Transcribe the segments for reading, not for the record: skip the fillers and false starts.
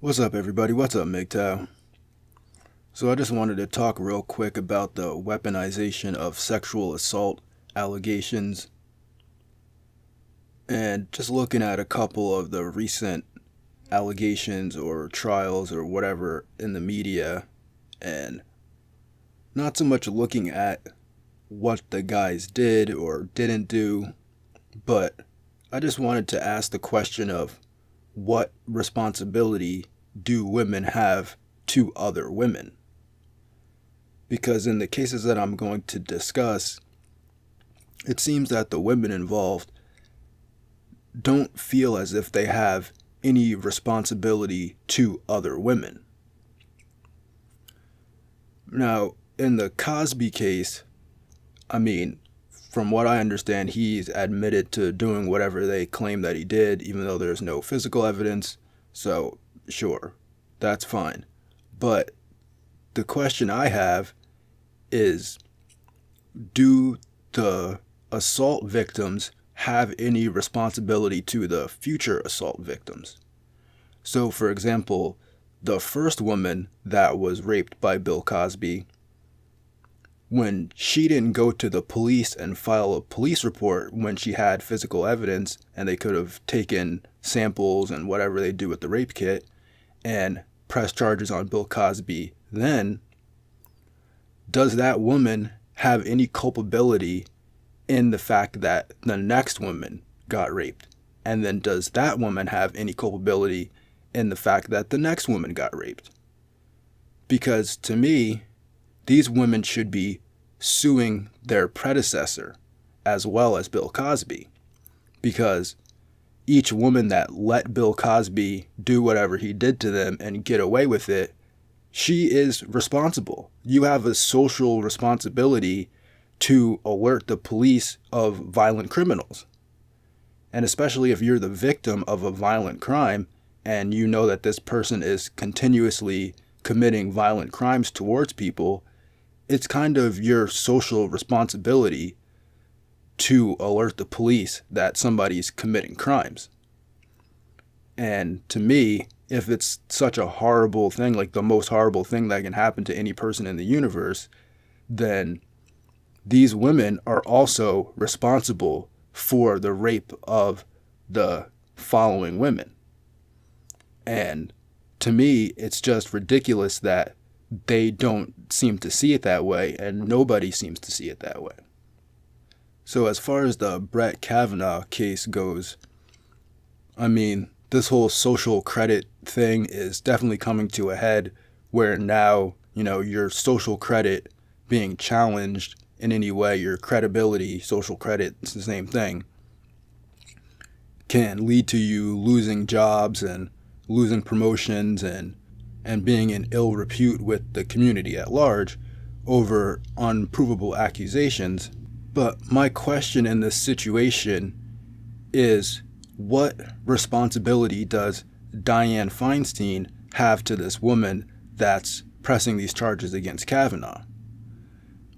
What's up, everybody? What's up, MGTOW? So I just wanted to talk real quick about the weaponization of sexual assault allegations and just looking at a couple of the recent allegations or trials or whatever in the media, and not so much looking at what the guys did or didn't do, but I just wanted to ask the question of what responsibility do women have to other women? Because in the cases that I'm going to discuss, it seems that the women involved don't feel as if they have any responsibility to other women. Now, in the Cosby case, from what I understand, he's admitted to doing whatever they claim that he did, even though there's no physical evidence. So, sure, that's fine. But the question I have is, do the assault victims have any responsibility to the future assault victims? So, for example, the first woman that was raped by Bill Cosby, when she didn't go to the police and file a police report when she had physical evidence and they could have taken samples and whatever they do with the rape kit and press charges on Bill Cosby, then does that woman have any culpability in the fact that the next woman got raped? And then does that woman have any culpability in the fact that the next woman got raped? Because to me, these women should be suing their predecessor as well as Bill Cosby, because each woman that let Bill Cosby do whatever he did to them and get away with it, she is responsible. You have a social responsibility to alert the police of violent criminals. And especially if you're the victim of a violent crime and you know that this person is continuously committing violent crimes towards people, it's kind of your social responsibility to alert the police that somebody's committing crimes. And to me, if it's such a horrible thing, like the most horrible thing that can happen to any person in the universe, then these women are also responsible for the rape of the following women. And to me, it's just ridiculous that they don't seem to see it that way, and nobody seems to see it that way. So as far as the Brett Kavanaugh case goes, this whole social credit thing is definitely coming to a head where now, your social credit being challenged in any way, your credibility, social credit, it's the same thing, can lead to you losing jobs and losing promotions and being in ill repute with the community at large over unprovable accusations. But my question in this situation is, what responsibility does Dianne Feinstein have to this woman that's pressing these charges against Kavanaugh?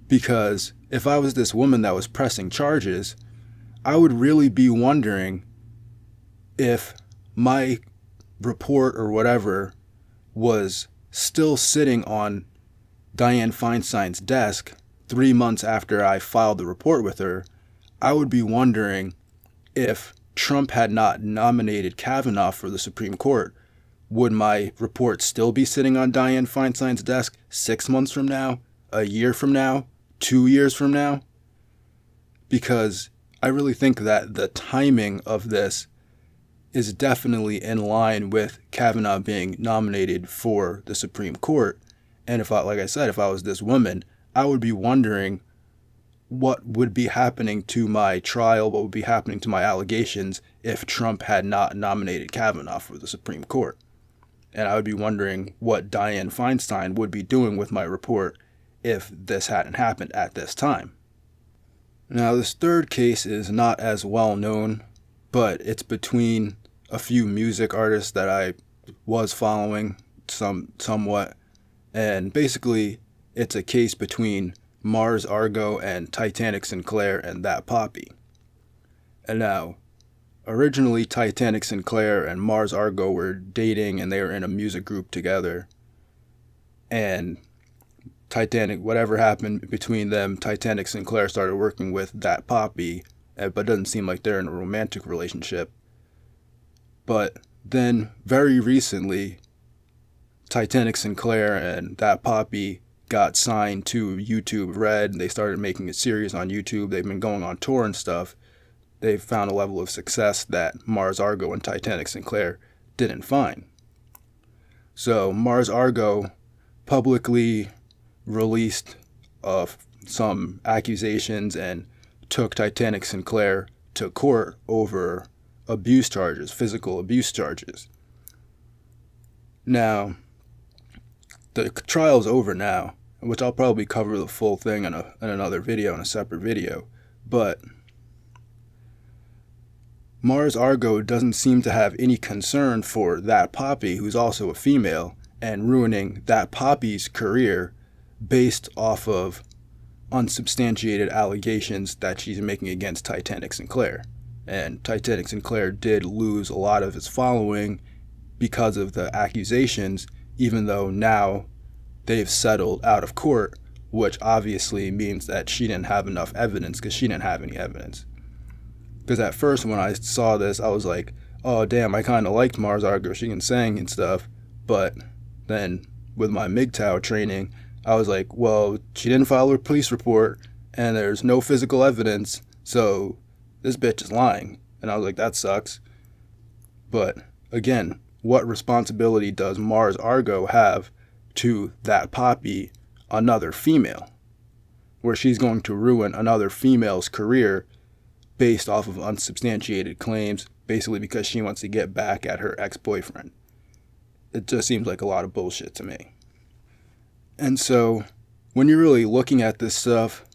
Because if I was this woman that was pressing charges, I would really be wondering if my report or whatever was still sitting on Dianne Feinstein's desk 3 months after I filed the report with her. I would be wondering if Trump had not nominated Kavanaugh for the Supreme Court, would my report still be sitting on Dianne Feinstein's desk 6 months from now, a year from now, 2 years from now? Because I really think that the timing of this is definitely in line with Kavanaugh being nominated for the Supreme Court. And if I was this woman, I would be wondering what would be happening to my trial, what would be happening to my allegations if Trump had not nominated Kavanaugh for the Supreme Court. And I would be wondering what Dianne Feinstein would be doing with my report if this hadn't happened at this time. Now, this third case is not as well known, but it's between a few music artists that I was following somewhat. And basically, it's a case between Mars Argo and Titanic Sinclair and That Poppy. And now, originally Titanic Sinclair and Mars Argo were dating and they were in a music group together. And Titanic, whatever happened between them, Titanic Sinclair started working with That Poppy, but it doesn't seem like they're in a romantic relationship. But then, very recently, Titanic Sinclair and That Poppy got signed to YouTube Red, and they started making a series on YouTube. They've been going on tour and stuff. They've found a level of success that Mars Argo and Titanic Sinclair didn't find. So Mars Argo publicly released some accusations and took Titanic Sinclair to court over abuse charges, physical abuse charges. Now, the trial's over now, which I'll probably cover the full thing in another video, in a separate video, but Mars Argo doesn't seem to have any concern for That Poppy, who's also a female, and ruining That Poppy's career based off of unsubstantiated allegations that she's making against Titanic Sinclair. And Titanic Sinclair did lose a lot of its following because of the accusations, even though now they've settled out of court, which obviously means that she didn't have enough evidence, because she didn't have any evidence. Because at first when I saw this, I was like, oh damn, I kind of liked Mars Argo, she can sing and stuff, but then with my MGTOW training, I was like, well, she didn't file a police report, and there's no physical evidence, so this bitch is lying. And I was like, that sucks. But again, what responsibility does Mars Argo have to That Poppy, another female, where she's going to ruin another female's career based off of unsubstantiated claims, basically because she wants to get back at her ex-boyfriend? It just seems like a lot of bullshit to me. And so when you're really looking at this stuff,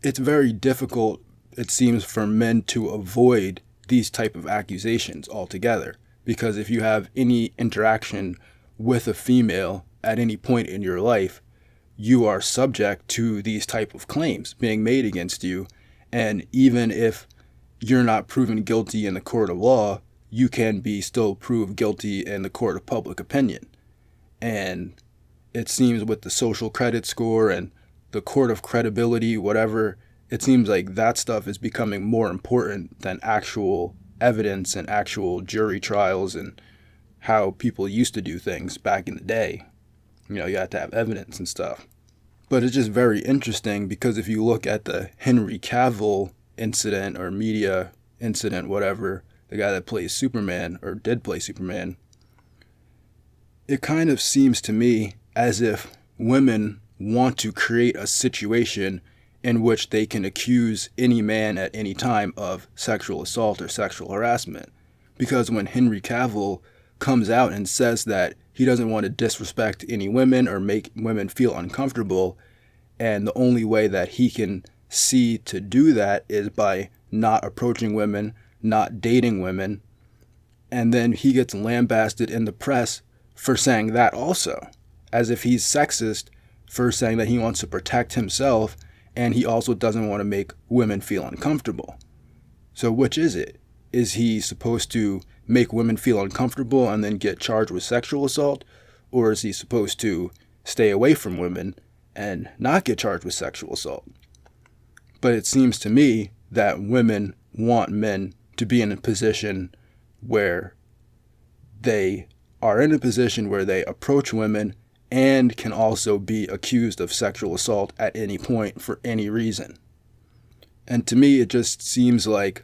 it's very difficult, it seems, for men to avoid these type of accusations altogether. Because if you have any interaction with a female at any point in your life, you are subject to these type of claims being made against you. And even if you're not proven guilty in the court of law, you can be still proved guilty in the court of public opinion. And it seems with the social credit score and the court of credibility, whatever, it seems like that stuff is becoming more important than actual evidence and actual jury trials and how people used to do things back in the day. You know, you had to have evidence and stuff. But it's just very interesting because if you look at the Henry Cavill incident or media incident, whatever, the guy that plays Superman or did play Superman, it kind of seems to me as if women want to create a situation in which they can accuse any man at any time of sexual assault or sexual harassment. Because when Henry Cavill comes out and says that he doesn't want to disrespect any women or make women feel uncomfortable, and the only way that he can see to do that is by not approaching women, not dating women, and then he gets lambasted in the press for saying that also, as if he's sexist for saying that he wants to protect himself and he also doesn't want to make women feel uncomfortable. So which is it? Is he supposed to make women feel uncomfortable and then get charged with sexual assault? Or is he supposed to stay away from women and not get charged with sexual assault? But it seems to me that women want men to be in a position where they are in a position where they approach women and can also be accused of sexual assault at any point for any reason. And to me, it just seems like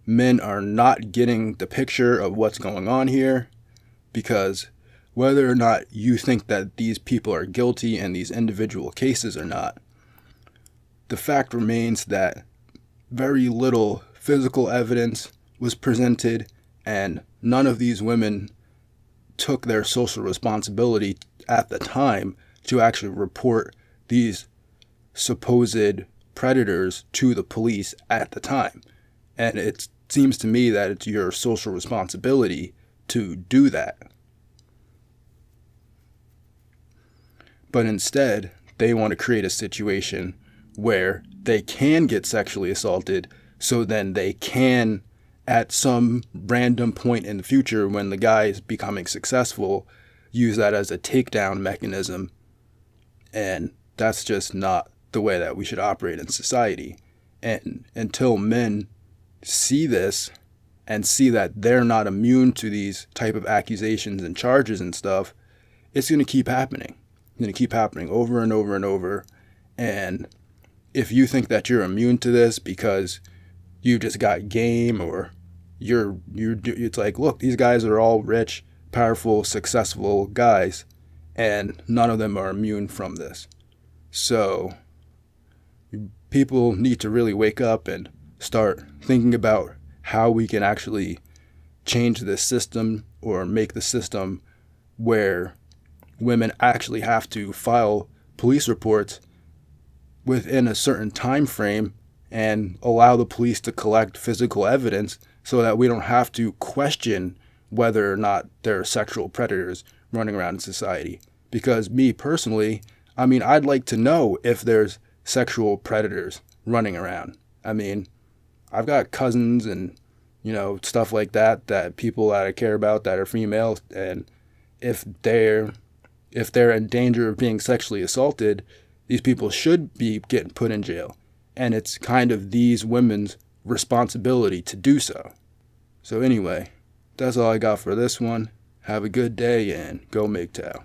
men are not getting the picture of what's going on here, because whether or not you think that these people are guilty in these individual cases or not, the fact remains that very little physical evidence was presented, and none of these women took their social responsibility at the time to actually report these supposed predators to the police at the time. And it seems to me that it's your social responsibility to do that. But instead, they want to create a situation where they can get sexually assaulted, so then they can at some random point in the future when the guy is becoming successful, use that as a takedown mechanism. And that's just not the way that we should operate in society. And until men see this and see that they're not immune to these type of accusations and charges and stuff, it's going to keep happening. It's going to keep happening over and over and over. And if you think that you're immune to this because you just got game, or it's like, look, these guys are all rich, powerful, successful guys, and none of them are immune from this. So people need to really wake up and start thinking about how we can actually change this system, or make the system where women actually have to file police reports within a certain time frame and allow the police to collect physical evidence so that we don't have to question whether or not there are sexual predators running around in society. Because me personally, I mean, I'd like to know if there's sexual predators running around. I mean, I've got cousins and, stuff like that people that I care about that are female, and if they're in danger of being sexually assaulted, these people should be getting put in jail. And it's kind of these women's responsibility to do so. So anyway, that's all I got for this one. Have a good day and go MGTOW.